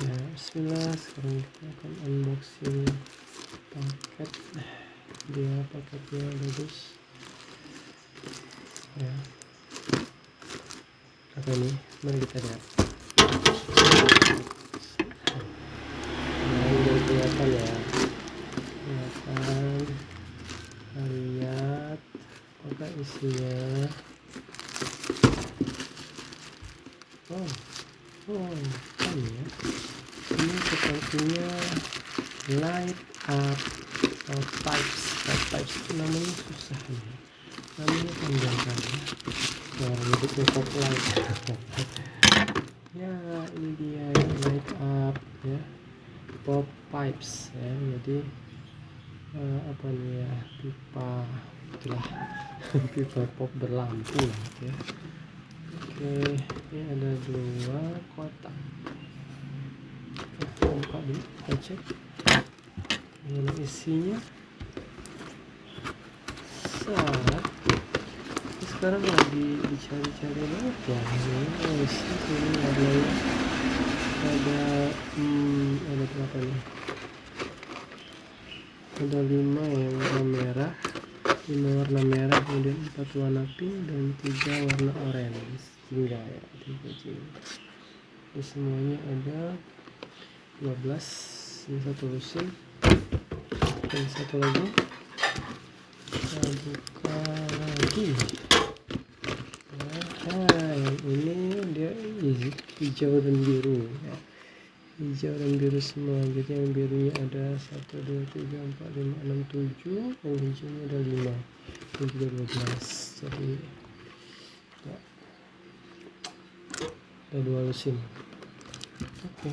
Ya, bismillah, sekarang kita akan unboxing paket. Dia paketnya bagus ya. Apa ini? Mari kita lihat. Nah, ini kelihatan ya, kelihatan. Lihat apakah isinya. Ini ya, ini sepertinya light up pipes itu namanya susah nih, namanya panjang kan ya, rambutnya pop light. Ya, ini dia ya, light up ya, pop pipes ya. Jadi apa nih ya, pipa itulah. Pipa pop berlampu lah gitu ya. Oke, ini ada 2 kotak. Kita buka dulu, kita cek ini isinya. Sekarang lagi dicari-cari banget ya. Ini sini ada berapa nih? Ada 5 yang warna merah, 5 warna merah, kemudian 4 warna pink dan 3 warna orange. Jingga ya, 3 jingga. Jadi semuanya ada 12. Ini satu lusin dan satu lagi. Kita buka lagi. Yang ini dia hijau dan biru ya. Hijau dan biru semua. Jadi yang birunya ada 1, 2, 3, 4, 5, 6, 7. Yang hijaunya ada 5 dan juga 12. Jadi ya, ada 2 lusin. Oke.